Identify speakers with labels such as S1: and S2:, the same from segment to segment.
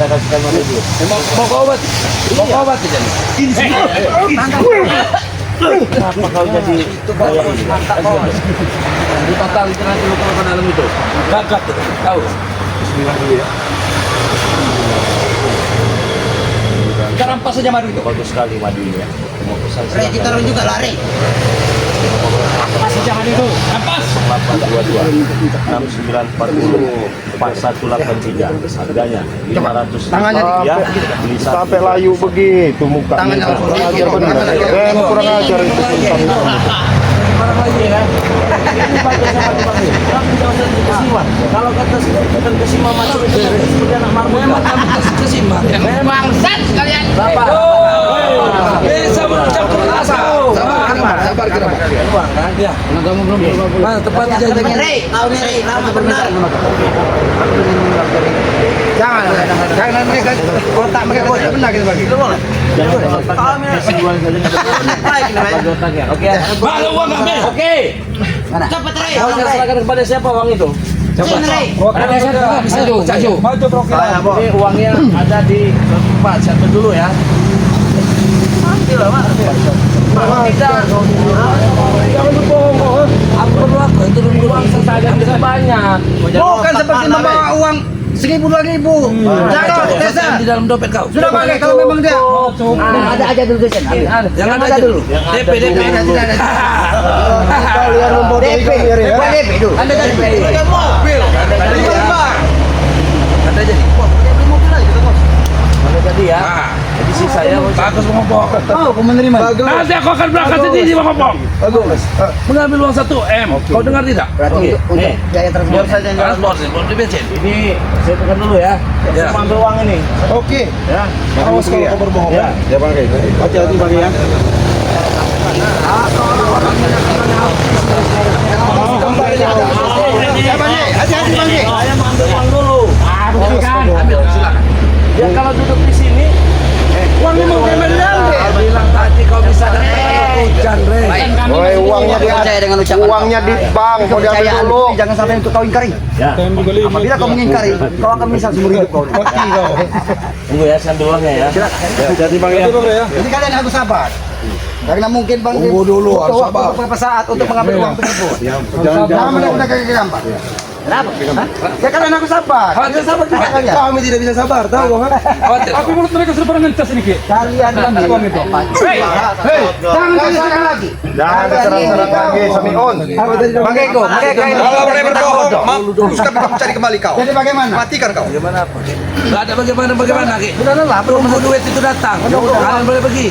S1: Mau ke obat? Mau ke obat aja nih. Kenapa kau jadi kayak ini? Di total itu nanti lu kalau ke dalam itu gagat tuh, tahu? Bismillah dulu ya. Kita rampas saja madu itu. Bagus sekali madu ini ya. Mau pesan
S2: Kita turun juga lari.
S1: Masih jangan itu. Rampas. 822 6940 4183 harganya 500.
S2: Tangannya
S1: ya.
S3: Sampai layu begitu muka.
S2: Tangannya
S3: kurang ajar benar. Kurang ajar itu.
S1: Orang lagi ya. Ini baca sama Bang. Tapi jangan kesiwan. Kalau kata kesiwan masuk itu seperti anak marmut. Memang kamu kesiwan.
S2: Bangsat kalian.
S1: Bapak. Bisa berucap keras kau.
S2: Sabar.
S1: Uang kan? Ya. Kamu belum. Nah, tepat janji.
S2: Tahu nih Rey, lama benar. Jangan mereka kotak mereka kotak benar kita bagi. Boleh.
S1: Oke. Baru uang ambil. Oke.
S2: Mana? Cepat Rey.
S1: Kau serahkan kepada siapa uang itu?
S2: Sini Rey.
S1: Ada saya Caju. Ini uangnya ada di Pak. Siapa dulu ya? Ambil lah, Pak. Tidak. Jangan bohong. Aku perlu aku itu uang saja bisa banyak.
S2: Bukan seperti membawa uang 1.000 2.000. Jangan desa.
S1: Di dalam dompet kau.
S2: Sudah pakai kalau memang dia. Ada aja dulu desa.
S1: Jangan ada dulu. DP.
S3: Kalian membodohi kami ya.
S2: DP dulu. Anda jadi mobil.
S1: Anda jadi. Anda jadi ya. Jadi sih saya bagus mengopong.
S2: Oh, kau menerima.
S1: Nanti aku akan berangkat sendiri mengopong.
S3: Bagus.
S1: Mengambil uang 1 M. Kau dengar tidak?
S2: Berarti untuk biaya transport saja.
S1: Transport, di bensin. Ini saya tekan dulu ya. Saya mau ambil uang ini.
S3: Oke.
S1: Ya.
S3: Awas kalau kau berbohong.
S1: Ya.
S3: Ya Bang. Hati-hati Bang ya.
S2: Hati-hati Bang.
S1: Saya mau ambil uang dulu. Bukan. Ambil, silakan. Ya kalau duduk di sini, uangnya mau bilang tadi kau bisa datang hujan, Re.
S3: Woi, uangnya di
S2: Percaya dengan ucapan
S3: uangnya di bank. Kau diambil
S2: kepercayaan
S3: dulu.
S2: jangan sampai untuk kau ingkari.
S1: Ya.
S2: Apabila kau mengingkari, kau akan menyesal seumur hidup kau.
S3: Mati kau.
S1: Tunggu ya, saya ambil uangnya ya.
S3: Jadi Bang ya.
S2: Jadi kalian harus sabar. Karena mungkin Bang
S3: Tunggu dulu, harus
S2: butuh
S3: sabar.
S2: waktu beberapa saat untuk mengambil uang tersebut. Jangan menunda kaki gampang. Kenapa? Ya kalian harus sabar. Kalian sabar juga kalian.
S3: Kami tidak bisa sabar, tahu Bang?
S1: Aku menurut mereka sudah pernah ngecas ini, Ki.
S2: Kalian ambil uang itu. Jangan kalian serang lagi.
S3: Jangan diserang-serang lagi, Samion.
S2: Bang Eko ini.
S4: Kalau berani berbohong, mampus kami cari kembali kau.
S2: Jadi bagaimana?
S4: Matikan kau.
S1: Bagaimana apa? Gak ada bagaimana, Ki.
S2: Sudah lelah, belum
S1: Tunggu duit itu datang. Kalian boleh pergi.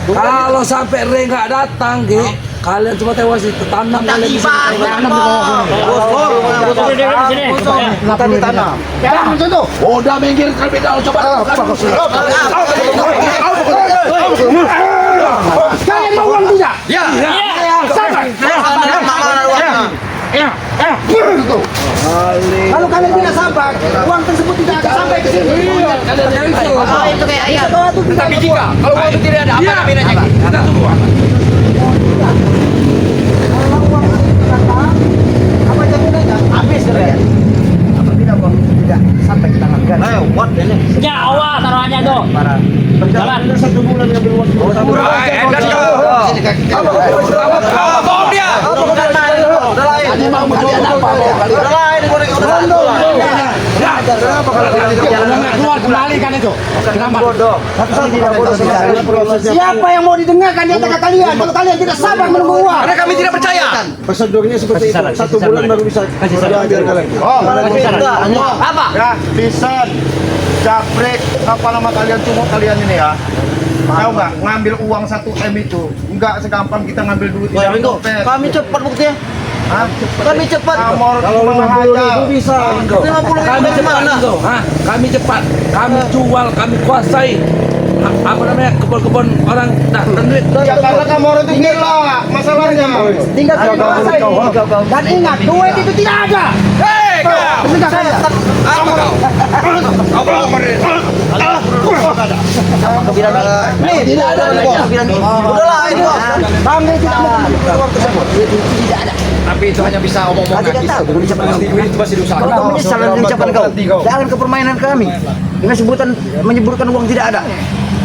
S1: Kalau sampai Re nggak datang, Ki, kalian cuma tewas itu. Tanam kalian di sini. Tanam di bawah.
S2: Kita ditanam. Jangan sentuh.
S1: Udah minggir kali beda coba. Kalian mau uang tidak?
S4: Ya.
S1: Sabar.
S2: Kalau kalian tidak sabar, uang tersebut tidak akan sampai ke sini. Itu kayak ayam.
S4: Tapi jika kalau uang itu tidak ada, apa namanya?
S1: Kita tunggu.
S2: Kalau uang itu datang, apa jaminannya? Habis kalian. Apabila uang itu tidak sampai ke tangan kalian. Ayo, buat ini.
S5: Nyawa taruhannya tuh.
S3: Jalan 1 bulan ngambil uang.
S4: Bohong dia.
S2: Udah lain.
S1: Keluar kembali kan itu. Kenapa?
S2: Siapa yang mau didengarkan di antara kalian? Kalau kalian tidak sabar menunggu uang.
S4: Karena kami tidak percaya.
S3: Prosedurnya seperti itu. 1 bulan baru bisa diajar kalian. Oh,
S2: Apa?
S3: ya, lisan, jabrek, apa nama kalian cuma kalian ini ya. Tahu nggak, ngambil uang 1 M itu nggak segampang kita ngambil duit di dalam dompet.
S2: Kami cepat buktinya.
S3: Hah?
S2: Kami cepat.
S3: Kalau 50 itu bisa.
S2: 50
S1: Kami cepat itu, kami cepat, kami jual, kami kuasai apa namanya kebun-kebun orang dan duit.
S3: Ya karena kamu orang itu gila masalahnya.
S2: Tinggal kuasai. Dan ingat, duit itu tidak ada.
S4: Hei kau.
S2: Tidak ada.
S4: Apa kau? Kau belum
S2: bilang nih tidak ada bilang udahlah itu Bang tidak mau keluar tersebut tidak ada.
S4: Tapi itu hanya bisa omong-omongan.
S2: Tidak tahu dengan ucapan kau.
S4: Itu masih diusahakan.
S2: Kalau kau menyesal dengan ucapan kau, jangan ke permainan kami dengan menyebutkan uang tidak ada.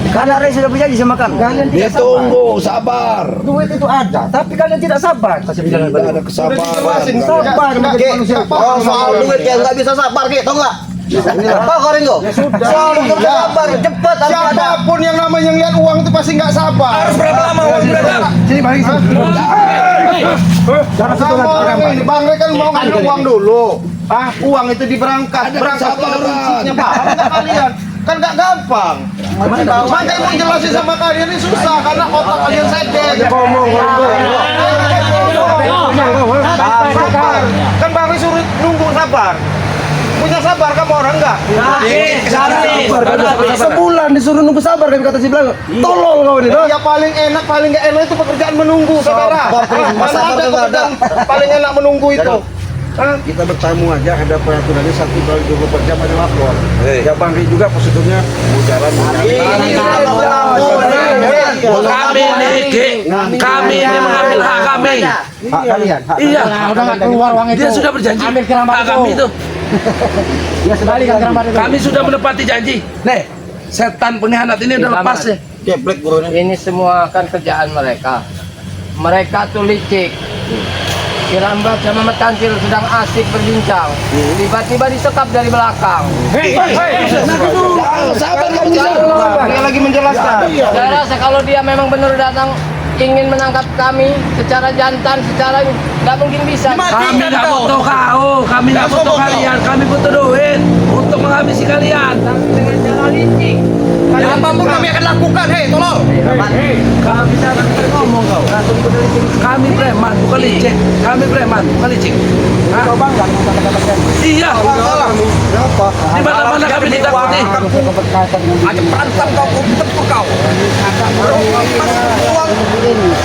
S2: Karena Ray sudah berjanji sama kami. Kalian tidak
S1: Tunggu, sabar.
S2: duit itu ada, tapi kalian tidak sabar.
S1: Tidak ada kesabaran.
S2: Sabar menjadi manusia.
S3: Oh, soal duit ya nggak bisa sabar gitu nggak?
S2: Apa kau Ringo? Soal sabar, cepat harus ada.
S3: Siapapun yang namanya lihat uang itu pasti nggak sabar.
S4: Harus berapa lama uang beredar?
S2: Sini balik sini.
S3: Sama orang ini, Bang Rey kan mau ngambil uang dulu. Uang itu berangkat pada prinsipnya paham nggak kalian? Kan nggak gampang. Makanya mau jelasin sama kalian ini susah karena otak kalian sedek. Kan Bang Rey suruh nunggu sabar. Punya sabar kamu orang enggak?
S2: Sebulan disuruh nunggu sabar kan kata si Blanco. Tolol kau ini.
S3: Ya paling enak, paling nggak enak itu pekerjaan menunggu, saudara. Mana ada pekerjaan paling enak menunggu itu?
S5: Kita bertamu aja ada peraturannya 1x24 jam ada lapor. Ya Bang Ri juga prosedurnya mudarat.
S1: Kami ini mengambil hak kami.
S5: Hak kalian.
S1: Iya.
S2: Udah nggak keluar uang itu.
S1: Dia sudah berjanji.
S2: Ambil keramat
S1: Hak kami itu.
S2: Ya sekali kan keramat itu.
S1: Kami sudah menepati janji. Nih, setan pengkhianat ini udah lepas ya.
S5: Keplek gurunya.
S6: Ini semua kan kerjaan mereka. Mereka tuh licik. Kirambat sama Metancil sedang asik berbincang. Tiba-tiba disekap dari belakang.
S1: Sabar kamu
S3: Dia lagi menjelaskan.
S6: Saya rasa kalau dia memang benar datang ingin menangkap kami secara jantan, secara nggak mungkin bisa.
S1: Kami nggak butuh kau, kami nggak butuh kalian, kami butuh duit untuk menghabisi kalian.
S6: Dengan cara licik.
S4: Apapun kami akan lakukan. Hei, tolong.
S1: Kami jangan ngomong kau. Kami preman, bukan licik. Kami preman, bukan licik.
S2: Kau bangga dengan kata-kata
S1: Iya. Di mana-mana kami ditakuti.
S4: Aja berantem kau, tempur kau.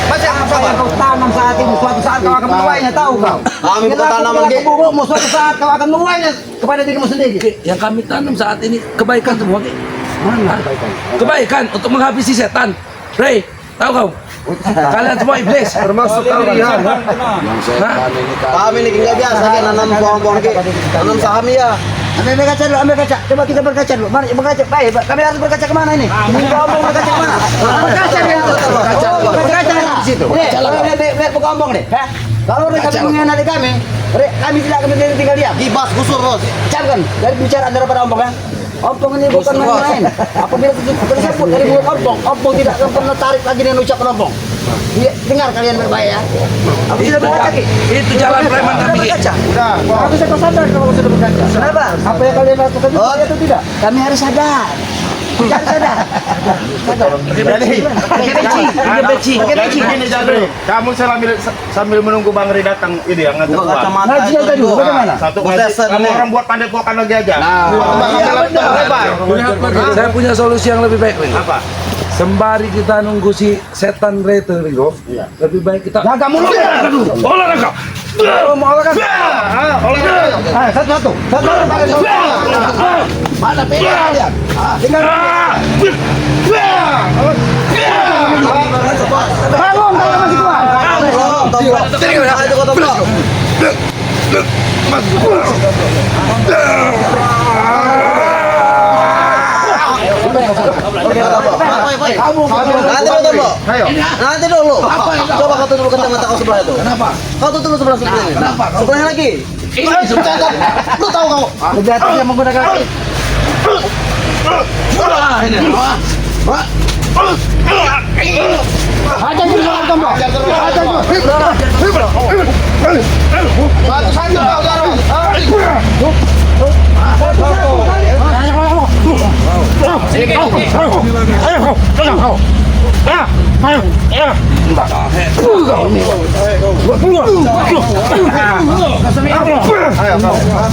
S2: Masih apa yang kau tanam saat ini? Suatu saat kau akan menuainya, tahu kau?
S3: Kami bukan tanaman, Ki.
S2: burukmu, suatu saat kau akan menuainya kepada dirimu sendiri.
S1: Yang kami tanam saat ini kebaikan semua. Ki. Mana kebaikan? Kebaikan untuk menghabisi setan. Ray, tahu kau? Kalian semua iblis.
S3: Termasuk kalian. Kami ini nggak biasa kan nanam pohon-pohon Ki. Tanam saham ya.
S2: Ambil kaca dulu, ambil kaca. Coba kita berkaca dulu. Mari berkaca. Baik, kami harus berkaca kemana ini? Buka ombong berkaca kemana? Berkaca nih. Berkaca di situ. Lihat buka ombong deh. Kalau mereka mengkhianati kami tidak akan tinggal diam.
S3: Gibas gusur bos.
S2: Camkan dari bicara daripada ombong ya. Ompong ini bukan main-main. Apabila tersebut dari mulut ompong tidak akan pernah tarik lagi dengan ucapan ompong. Dengar kalian baik-baik ya. Aku sudah berkaca Ki.
S1: Itu jalan preman kami. Ki.
S3: Udah.
S2: Aku sudah sadar kalau sudah berkaca. Kenapa? Apa yang kalian lakukan itu benar atau tidak? Kami harus sadar. Jangan sadar. Pakai beci.
S3: Ini jadi. Kamu sambil menunggu Bang Ri datang ini yang ngantar uang.
S2: Ngaji aja dulu. Bagaimana?
S3: Satu ngaji. Kamu orang buat pandai-pokan lagi aja.
S1: Saya punya solusi yang lebih baik. Ringo.
S3: Apa?
S1: Sembari kita nunggu si setan Ray itu, Ringo, lebih baik kita
S2: Jaga mulut.
S1: olahraga.
S2: Mau olahraga?
S3: Olahraga.
S2: Satu-satu. Mana beda kalian? Bangun kalau masih kuat.
S3: Nanti dulu. Coba kau tutup kacamata kau sebelah itu. Kenapa? Kau tutup sebelah ini. Kenapa? Sebelahnya lagi. Lu tahu kau?
S2: Berarti dia menggunakan aja dulu tombol. Aja dulu.
S3: Satu-satu kau jalan.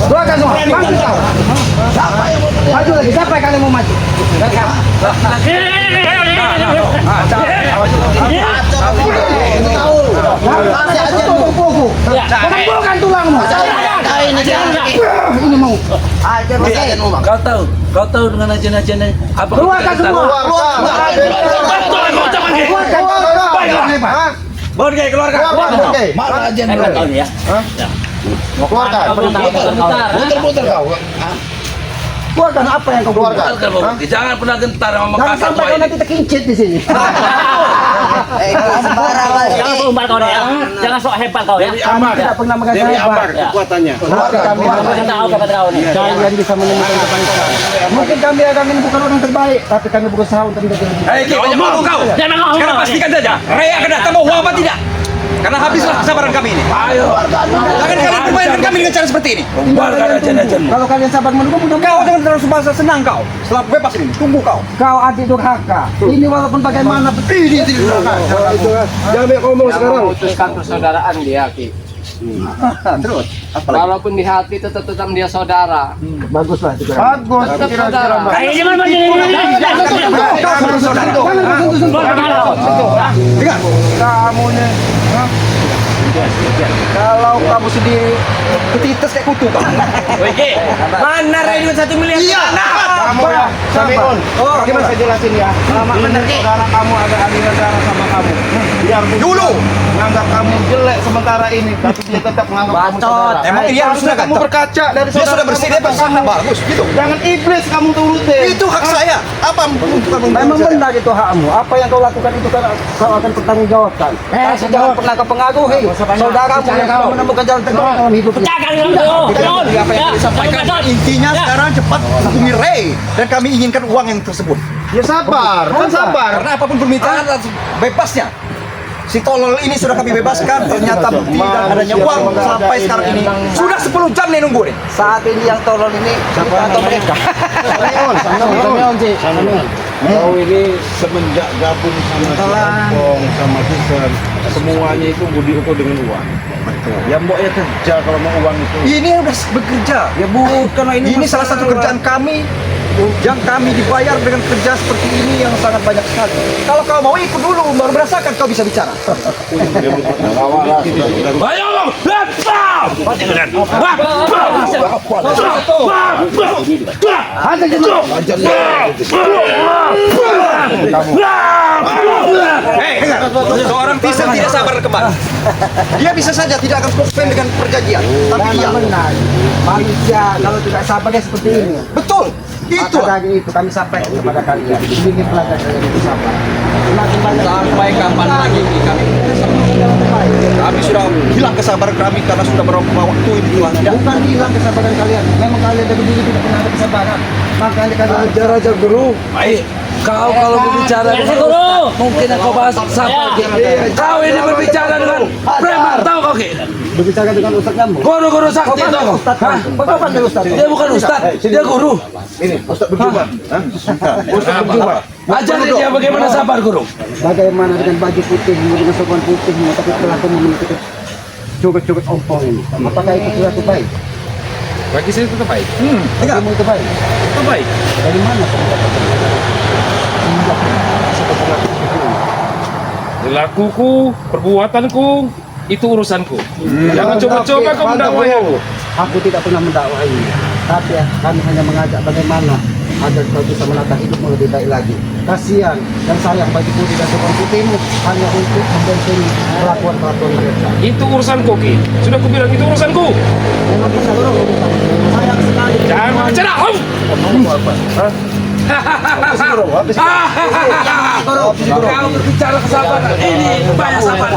S2: Doakan semua. Maju lagi. Siapa yang kalian mau maju? Tahu. Masih aja kuku. Kumpulkan tulangmu. ini mau. Ajar masih.
S1: Kau tahu dengan ajan-ajannya apa?
S2: Keluarkan semua.
S3: Keluarkan.
S1: Mana ajan
S3: ya? Keluarkan.
S1: Muter-muter kau.
S2: Keluarkan apa yang kau keluarkan?
S1: Jangan pernah gentar sama
S2: Jangan
S1: kakak
S2: sampai kau nanti terkincit di sini.
S7: Jangan berumbar kau ya. Jangan sok hebat kau ya.
S2: Kami tidak pernah mengatakan hebat.
S5: Kekuatannya.
S2: Kami
S7: Kau nih.
S2: kalian bisa menemukan kebaikan. Mungkin kami akan ini bukan orang terbaik, tapi kami berusaha untuk menjadi lebih baik.
S4: Hei, banyak malu kau.
S7: Jangan ngomong.
S4: Sekarang pastikan saja, Rea akan datang mau uang apa tidak? Karena habislah kesabaran kami ini.
S1: Ayo.
S4: Jangan kalian permainkan kami dengan cara seperti ini.
S1: Bubarkan ajan-ajanmu.
S2: Kalau kalian sabar menunggu,
S4: Kau
S2: mudah-mudahan
S4: jangan terlalu subasa senang kau. Setelah bebas ini, tunggu kau.
S2: kau adik durhaka. Ini walaupun bagaimana
S3: Ini durhaka.
S5: Jangan banyak ngomong sekarang.
S6: Memutuskan persaudaraan dia, Ki.
S2: terus.
S6: Walaupun di hati tetap dia saudara.
S2: Baguslah itu.
S3: Bagus.
S6: Tetap
S3: Kira-kira
S6: saudara.
S3: Mbak.
S7: Kayak gimana
S3: Kamu nih. Kalau kamu sendiri ketites kayak kutu kan?
S4: Oke, mana Rea dengan 1 miliar?
S3: Iya. Kamu ya, Samiun. Oh, gimana saya jelasin ya? Ini saudara kamu ada aliran darah sama kamu. Biar
S4: Dulu.
S3: menganggap kamu jelek sementara ini, tapi dia tetap menganggap kamu saudara.
S4: Emang dia
S3: Harusnya
S4: sudah
S3: kamu
S4: ganteng.
S3: berkaca dari
S4: Dia sudah bersih, dia bersih, bagus gitu.
S3: Jangan iblis kamu turutin.
S4: Itu hak saya. Apa bukan
S2: Memang benar itu hakmu. Apa yang kau lakukan itu kan kau akan bertanggung jawabkan. Jangan pernah kau pengaruhi saudaramu yang sudah menemukan jalan terbaik dalam hidup.
S7: Pecahkan itu.
S4: Apa yang disampaikan? Intinya sekarang cepat hubungi Ray dan kami inginkan uang yang tersebut.
S3: Ya sabar, kan sabar.
S4: Karena apapun permintaan atas bebasnya. Si tolol ini sudah kami bebaskan, ternyata bukti dan adanya uang sampai sekarang ini sudah 10 jam nih nunggu nih.
S2: Saat ini yang tolol ini kita atau mereka.
S5: Kau ini semenjak gabung sama Kampung, sama Susan, semuanya itu budi ukur dengan uang. Ya mbok ya kerja kalau mau uang itu.
S4: Ini udah bekerja.
S5: Ya bukan
S4: Ini salah satu kerjaan kami yang kami dibayar dengan kerja seperti ini yang sangat banyak sekali. Kalau kau mau ikut dulu, baru merasakan kau bisa bicara.
S1: Ayo.
S4: Hei, dengar. Seorang Tisa tidak sabar kembali. Dia bisa saja tidak akan suspend dengan perjanjian, tapi dia
S2: benar. Manusia kalau tidak sabar dia seperti ini.
S4: betul. Itu
S2: Maka dari itu kami sampaikan kepada kalian. Ini pelajar kalian itu sabar. Semakin banyak
S4: sampai kapan lagi kami? Kami sudah hilang kesabaran kami karena sudah berapa waktu ini telah tidak.
S2: bukan hilang kesabaran kalian. Memang kalian dari dulu tidak pernah ada kesabaran. Makanya kalian
S5: Ajar-ajar guru.
S1: Baik. Kau kalau berbicara dengan Ustaz, mungkin kau bahas siapa? Kau ini berbicara dengan preman, tahu kau Ki?
S2: berbicara dengan ustaz kamu.
S1: Guru-guru sakti tahu kau?
S2: Ustaz
S1: Hah?
S2: kamu. Bagaimana dengan ustaz?
S1: Dia bukan Ustaz, dia guru.
S5: Ini Ustaz berjubah. Ustaz berjubah.
S1: Ajari dia bagaimana sabar guru.
S2: Bagaimana dengan baju putih, dengan sopan putih, tapi perilakumu mengikuti joget-joget ompong ini. Apakah itu perilaku baik?
S5: Bagi saya tetap baik.
S2: Bagimu itu baik?
S5: Tetap baik.
S2: Dari mana kamu dapatkan?
S8: Perilakuku, perbuatanku, itu urusanku. Jangan coba-coba kau mendakwai aku.
S2: Aku tidak pernah mendakwai, tapi ya, kami hanya mengajak bagaimana agar kau bisa menata hidupmu lebih baik lagi. Kasihan dan sayang baju putih dan sopan putihmu hanya untuk membentengi perlakuan-perlakuan mereka.
S8: Itu urusanku, Ki. Sudah kubilang itu urusanku.
S2: Memang bisa sayang sekali.
S8: Jangan bicara.
S1: Kau berbicara kesabaran, ini banyak sabar.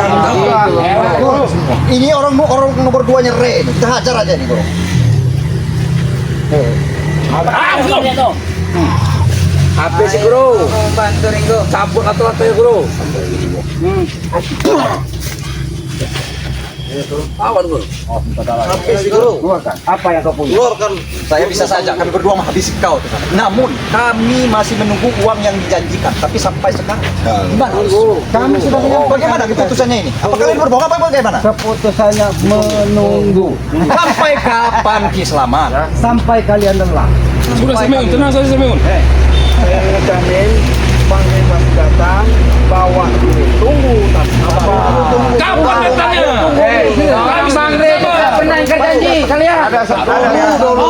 S4: Ini orang nomor 2-nya Ray. Kita hajar aja nih, Bro.
S1: Apa sih guru?
S6: Bantu Ringo.
S1: Campur atau ya guru? Awan guru.
S4: Habis guru.
S2: Apa yang kau punya?
S4: Keluarkan. Saya bisa saja kami berdua menghabisi kau. Namun kami masih menunggu uang yang dijanjikan. Tapi sampai sekarang gimana?
S2: Kami sudah menyampaikan.
S4: Bagaimana keputusannya ini? Apa kalian berbohong apa bagaimana?
S2: Keputusannya menunggu
S4: Sampai kapan Ki Selamat?
S2: sampai kalian lelah.
S8: Sudah Semeun, tenang saja Semeun.
S5: Saya jamin Bang Bebas datang, bawa dulu. Tunggu, tak sabar.
S8: Kapan datangnya?
S6: Bang Rey tidak pernah ingkar janji kalian.
S3: Ada dulu.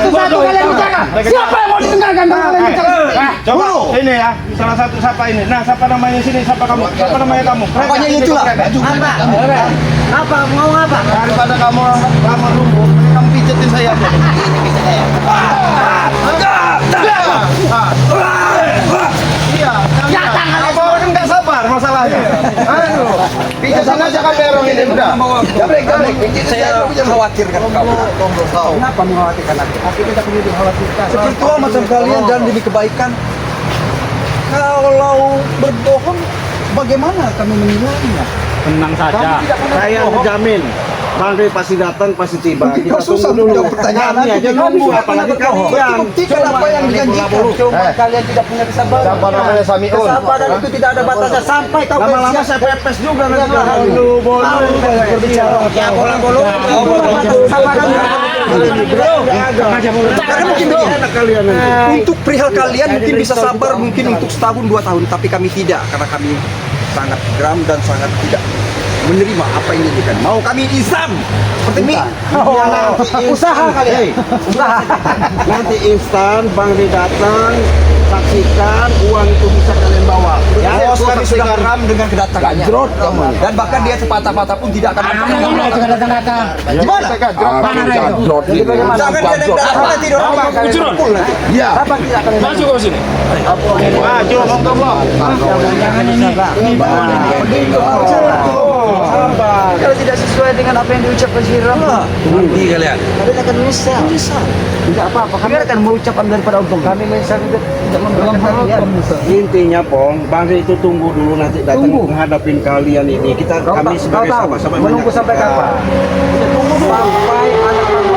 S6: Satu-satu kalian bicara. Siapa yang mau didengarkan kalau kalian bicara?
S3: Coba ini ya, salah satu siapa ini? Nah, siapa namanya sini? Siapa kamu? Siapa namanya kamu?
S4: Pokoknya itu lah.
S2: Apa? Mau apa?
S3: Daripada kamu lama nunggu, kamu pijetin saya aja. Iya, apa orang nggak sabar masalahnya? Aduh, pijetin aja kan berong ini udah.
S4: Gabrek. Saya mengkhawatirkan kamu.
S2: Kenapa mengkhawatirkan aku? Aku tidak perlu dikhawatirkan.
S4: Seperti itu macam kalian dan demi kebaikan. Kalau berbohong, bagaimana kami menilainya?
S7: Tenang saja.
S5: Saya menjamin, Bang Rey pasti datang, pasti tiba.
S4: Kita susah menjawab pertanyaan.
S5: Kami aja nunggu, apalagi kalian.
S4: Buktikan apa yang dijanjikan.
S2: Cuma kalian tidak punya kesabaran.
S3: Siapa namanya Samiun?
S2: Kesabaran itu tidak ada batasnya sampai kau
S5: Lama-lama saya pepes juga nanti. Aduh, boleh.
S2: berbicara.
S4: Karena mungkin begini, untuk perihal kalian mungkin bisa sabar mungkin untuk setahun 2 tahun, tapi kami tidak, karena kami sangat geram dan sangat tidak menerima apa yang dilakukan. Mau kami izam seperti ini.
S2: Usaha kalian. Usaha.
S5: Nanti instan, Bang Rey datang, saksikan uang itu bisa kalian bawa.
S4: Ya, bos kami sudah geram dengan kedatangannya. Dan bahkan dia sepatah-patah pun tidak akan
S6: Datang-datang.
S4: Gimana? Jangan dia datang nanti orang akan
S8: Ucuran.
S4: kumpul nanti.
S8: Maju kau sini.
S3: Maju, monggo.
S6: Jangan ini.
S2: Kalau tidak sesuai dengan apa yang diucapkan si Rama,
S4: Nanti kalian.
S2: kalian akan menyesal. Tidak apa-apa, kami akan mengucapkan daripada untung. Kami menyesal tidak memberikan kalian.
S5: Intinya, Pong, Bang Rey itu tunggu dulu nanti datang menghadapin kalian ini. Kami sebagai sahabat-sahabat
S2: menunggu
S5: banyak.
S2: sampai kapan? Tunggu sampai anak kamu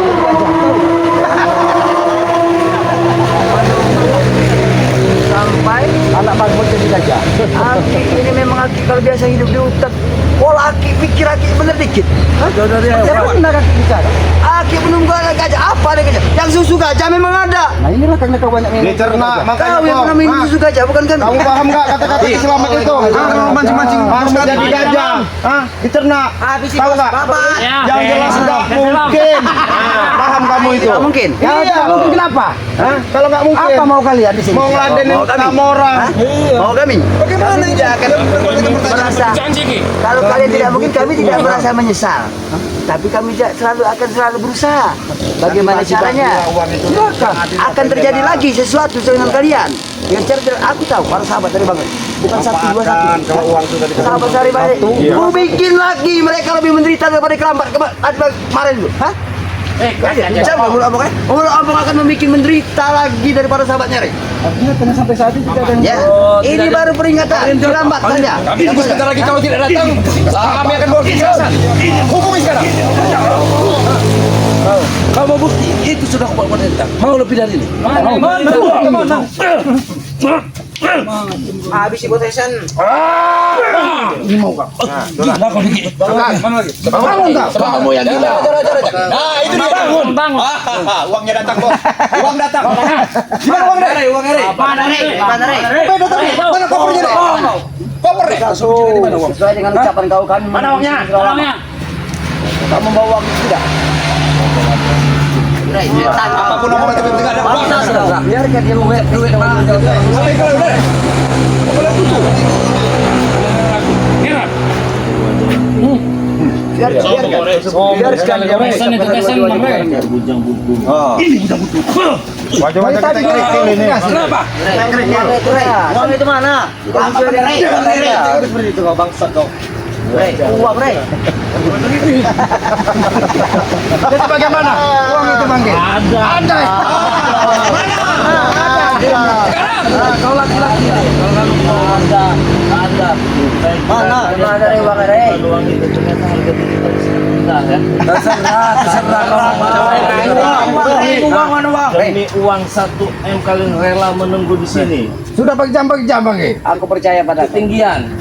S2: sampai anak bangsa jadi gajah. Aki ini memang aki kalau biasa hidup di hutan. Pola aki pikir aki bener dikit. Jangan benar aki bicara. Aki menunggu anak gajah. Apa ada gajah? Yang susu gajah memang ada. Nah inilah karena kau banyak minum.
S3: Dicerna, makanya
S2: Kau yang
S3: kok.
S2: pernah minum susu gajah bukan kami.
S3: Kamu paham nggak kata-kata selamat itu?
S4: mancing-mancing.
S3: Harus menjadi gajah. Hah? Dicerna. Tahu nggak?
S7: Ya.
S3: Yang jelas nggak mungkin. Paham kamu itu?
S2: Tidak mungkin.
S3: Iya.
S2: Tidak mungkin kenapa?
S3: Hah? Kalau nggak mungkin.
S2: Apa mau kalian di sini?
S3: Mau ngeladenin
S2: Mau kami?
S3: kamu orang.
S2: Mau kami?
S4: Bagaimana ini akan
S2: Merasa.
S8: Janji ki.
S2: Kalau kalian tidak mungkin kami tidak merasa menyesal. Tapi kami akan selalu berusaha. Bagaimana caranya? Akan terjadi lagi sesuatu dengan kalian. Dengan cara aku tahu para sahabat dari Bang. Bukan satu dua satu.
S5: Kalau uang sudah dikasih.
S2: Sahabat dari Bang. Ku bikin lagi mereka lebih menderita daripada kelambat kemarin dulu. Hah? Jangan mulut abang mulut abang akan membuat menderita lagi daripada sahabatnya. Artinya karena sampai saat ini tidak ada. Ya, ini baru peringatan. Kelambat saja.
S4: Tunggu sebentar lagi kalau tidak datang, kami akan bawa ke jelasan. Hukumi sekarang.
S1: Kau mau bukti? Itu sudah kau buat tentang. Mau lebih dari ini?
S2: Habis ibu Tesan.
S1: Ini mau kau? Gila kau dikit. Mana lagi? Bangun kau. Kamu yang gila.
S4: Nah, itu dia.
S7: Bangun.
S4: Uangnya datang, Bos. Uang datang. Gimana uang dari? Uang dari.
S2: Mana Rey?
S4: Mana kopernya, Rey? Koper, Rey.
S2: Sesuai dengan ucapan kau kan.
S7: Mana uangnya? Uangnya.
S2: Kamu bawa uang tidak?
S4: Apapun omongan tapi tidak ada uang.
S2: Biarkan dia mau duit mana?
S4: Sampai kalau udah.
S8: Kira.
S2: Biarkan dia
S7: Tesan itu tesan Bang Rey.
S3: Wajah-wajah kita kerikil ini.
S4: Kenapa?
S2: Uang itu mana? Seperti itu kau bangsat kau. Uang Rey.
S3: Jadi bagaimana? Uang itu manggil.
S7: Ada.
S2: Kau laki-laki. Ada. Mana? Ada uang Rey. Uang itu cuma harga terserah uang mana uang?
S5: Demi uang 1 M kalian rela menunggu di sini.
S3: Sudah pakai jam, Bang.
S2: Aku percaya pada
S5: Ketinggian.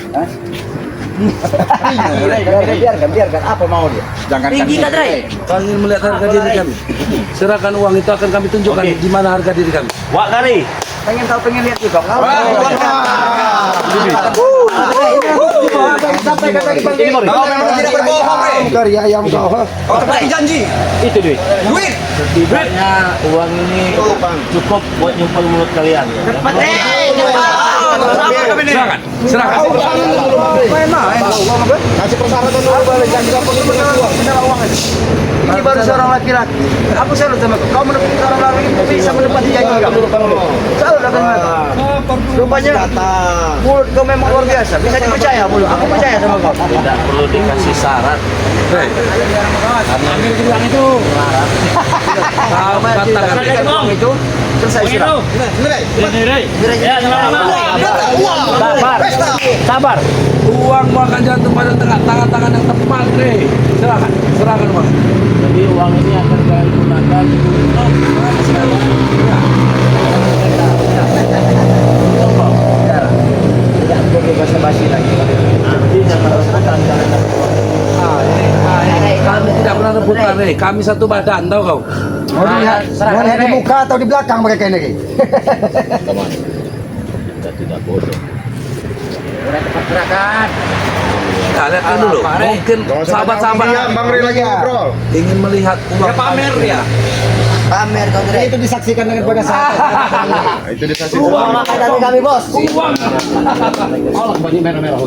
S2: Biarkan. Apa mau dia?
S4: Jangan
S6: Tinggi kan, Dre?
S1: Kami ingin melihat harga diri kami. Serahkan uang itu akan kami tunjukkan di mana harga diri kami.
S5: Wak kali.
S2: Pengen lihat juga. Sampai kata dipanggil.
S4: Kau memang tidak berbohong, Bre.
S2: Karya ayam kau.
S4: Kau tepati janji.
S5: Itu duit.
S4: Duit.
S5: Setidaknya uang ini cukup buat nyumpel mulut kalian.
S1: Silakan, silakan.
S3: Kasih persyaratan dulu balik. Jangan digampangin dengan uang. Benar uang aja.
S2: Ini baru seorang laki-laki. Aku salut sama kau. Kau menepati seorang laki-laki bisa menepati janji kamu. Salut dengan kau. Rupanya mulut kau memang luar biasa. Bisa dipercaya mulut. Aku percaya sama kau.
S5: Tidak perlu dikasih syarat.
S7: Ambil gelang itu.
S1: Kau katakan
S2: Uang itu selesai
S7: Uang
S2: sudah.
S7: itu. Ini, ya, sama-sama.
S5: Sabar. Sabar.
S1: uangmu akan jatuh pada tangan-tangan yang tepat, Bre. Silakan, serahkan uang.
S5: Jadi uang ini akan kalian gunakan untuk
S2: Tidak boleh basa-basi lagi.
S5: nanti jangan rebutan kalian.
S1: Kami tidak pernah rebutan, Bre. Kami satu badan, tahu kau?
S2: Mau dilihat di muka atau di belakang mereka ini?
S5: Kita tidak bodoh.
S1: Nah, lihat dulu. Mungkin sahabat-sahabat
S3: Bang Ri lagi ngobrol.
S1: ingin melihat uang pamer ya.
S2: Pamer kau itu disaksikan dengan pada saat.
S3: Itu disaksi.
S2: Uang makan dari kami bos.
S1: Uang.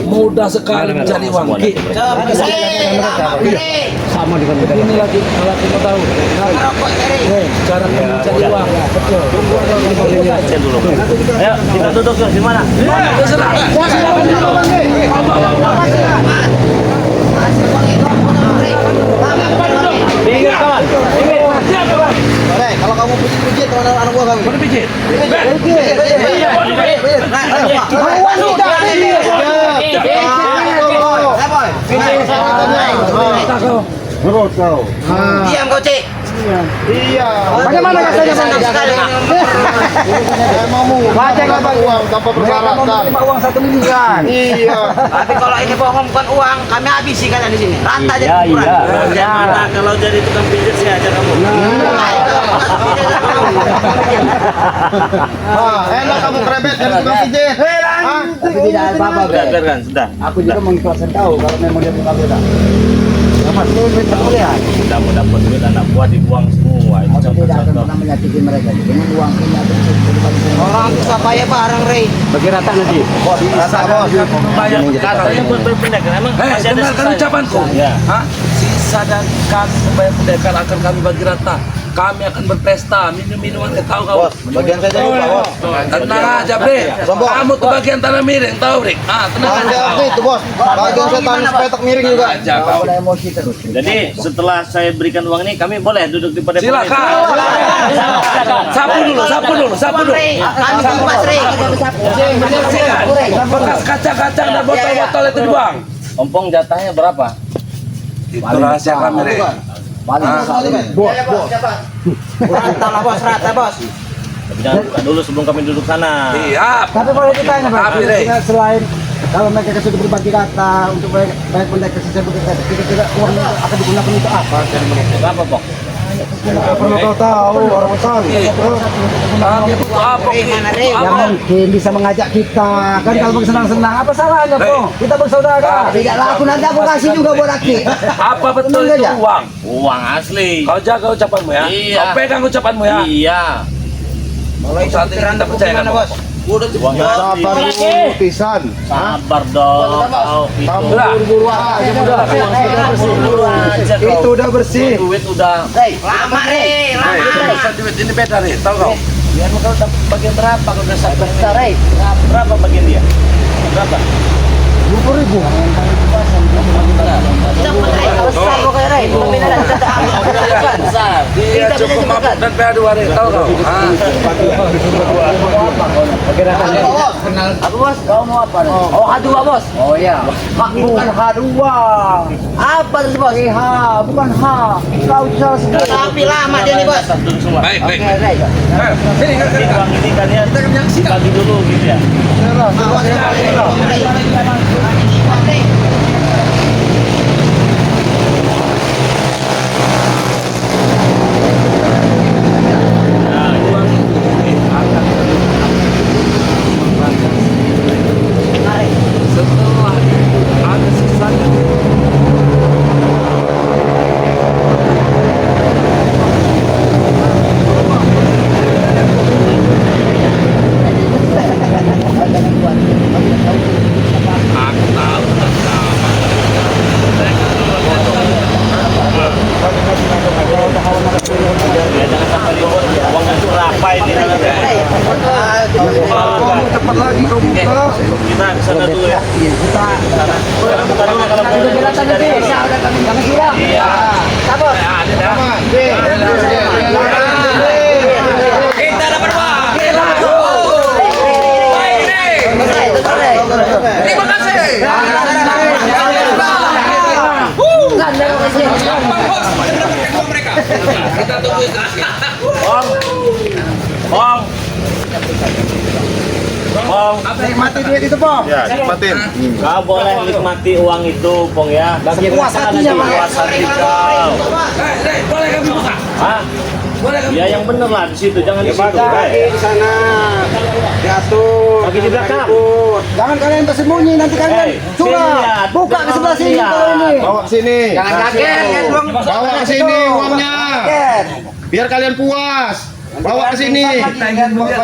S1: Mudah sekali mencari uang. Ki.
S2: Sama dengan kita.
S1: Ini lagi mau tahu. Cara mencari uang.
S5: Cek dulu. Ayo, kita duduk yuk. Di mana?
S1: Terserah. Silakan dulu.
S5: Pinggir kawan. Pinggir.
S2: Kalau kamu pijit anak buah kami.
S1: Mana pijit?
S3: Menurut kau.
S2: Diam kau cek.
S3: Iya.
S2: Bagaimana rasanya
S3: Emangmu dapat uang tanpa persyaratan.
S2: uang 1 miliar.
S3: Iya.
S9: Tapi kalau ini bohong bukan uang, kami habisi kalian di sini. Rata jadi
S5: Ya,
S9: ukuran.
S5: iya. Kalau jadi tukang pijit saya ajar kamu.
S3: Enak kamu krebet dari tukang pijit.
S2: Tapi tidak ada apa-apa.
S5: Biarkan, sudah.
S2: Aku juga mengikhlaskan kau kalau memang dia bukan beda. Selamat duit tak boleh.
S5: Sudah mau dapat duit anak buah dibuang semua. Itu
S2: Aku tidak akan
S5: contoh-contoh.
S2: pernah menyakiti mereka. Dengan uang ini ada
S9: Orang siapa ya barang Rey?
S5: Bagi rata nanti.
S1: Bisa membayar
S5: Katanya buat berpindah. Emang masih ada
S1: dengarkan
S5: sisa.
S1: ucapanku.
S5: Ya.
S1: Hah? Sisa dan kami membayar pendekar akan kami bagi rata. Kami akan berpesta, minum-minuman, tahu kau?
S3: Bagian saya dulu, Pak Bos.
S1: Tenang aja, Bre.
S3: Sombong.
S1: Kamu tuh bagian tanah miring, tahu, Bre? Tenang
S3: Ada
S1: aja.
S3: apa itu, Bos? Bagian saya tangan sepetak miring juga.
S1: Aja kau.
S2: ada emosi terus.
S5: Jadi setelah saya berikan uang ini, kami boleh duduk di pada
S1: Silakan. Sapu dulu.
S9: Kami bebas Rey.
S1: Bersihkan. Bekas kaca-kaca dan botol-botol itu dibuang.
S5: Ompong jatahnya berapa?
S1: Itu rahasia kami, Bre.
S2: Paling besar.
S9: Rata lah bos, rata bos.
S5: Tapi jangan buka dulu sebelum kami duduk sana.
S1: Siap.
S2: Tapi boleh ditanya Pak,
S1: Tapi, Rey.
S2: selain kalau mereka sudah berbagi kata untuk banyak pendekar sisa berbagi kata, kira-kira uang akan digunakan untuk apa?
S5: Berapa, Pok?
S3: Pernah kau tahu orang besar.
S1: Kami itu apa? Ki?
S2: Yang
S1: Apa?
S2: mungkin bisa mengajak kita kan kalau bersenang-senang apa salahnya
S1: Hey.
S2: po kita bersaudara tidak laku nanti aku kasih juga buat aki
S1: Apa betul
S2: Tenang
S1: itu
S2: aja.
S1: uang?
S5: Uang asli.
S1: Kau jaga ucapanmu ya.
S5: Iya.
S1: Kau pegang ucapanmu ya.
S5: Iya.
S1: Kalau saat ini kita percaya kan, Bos?
S5: Uang asli.
S3: Sabar dulu, pisan.
S5: Sabar dong. Kau itu.
S1: Udah.
S3: Buru-buru aja udah.
S5: Aja kau.
S2: itu udah bersih
S5: Duit udah.
S9: Lama Rey, lama.
S1: Bisa duit ini beda nih, tahu kau?
S5: Biar mau kalau dapat bagian berapa kalau udah sampai
S2: besar
S5: berapa bagian dia? Berapa?
S2: 20.000
S9: Dapat Rey, selesai pokoknya Rey. Kami tidak ada
S5: Besar.
S1: Dia cukup mabuk dan PA 2 hari, tahu kau?
S2: apa bos kau mau apa oh H2 bos oh iya bukan H2 apa itu bos H bukan H kau salah sendiri
S9: Tapi lama dia nih bos.
S5: Duduk semua.
S1: Baik, baik.
S5: Ini uang ini kalian bagi dulu gitu ya.
S9: Rey.
S5: Ngapain di dalam ya?
S4: Cepat lagi kau buka.
S5: Kita ke sana dulu ya. Buka dulu kalau mau dari iya.
S1: Kita dapat uang. Baik nih. Terima kasih. Gampang bos, mendapatkan uang mereka. Kita tunggu selanjutnya.
S2: Nikmati duit itu, Pong.
S3: Ya, nikmatin.
S5: Kau boleh nikmati uang itu, Pong ya.
S2: Puas hatinya, Pak.
S5: Puas hati kau.
S1: Boleh kami buka?
S5: Hah?
S1: Boleh kami
S5: Ya yang bener lah di situ, jangan di situ.
S2: Di sana. Diatur.
S5: Kaki di belakang.
S2: Jangan kalian tersembunyi, nanti kalian
S5: Hey,
S2: coba
S5: sini lihat.
S2: buka ke sebelah sini
S5: Lihat.
S2: kalau ini.
S3: Bawa ke sini.
S1: Jangan kaget, kan uang.
S3: Bawa ke sini uangnya.
S2: Kaget.
S3: Biar kalian puas. Bawa ke sini.
S1: Kita ingin melihat.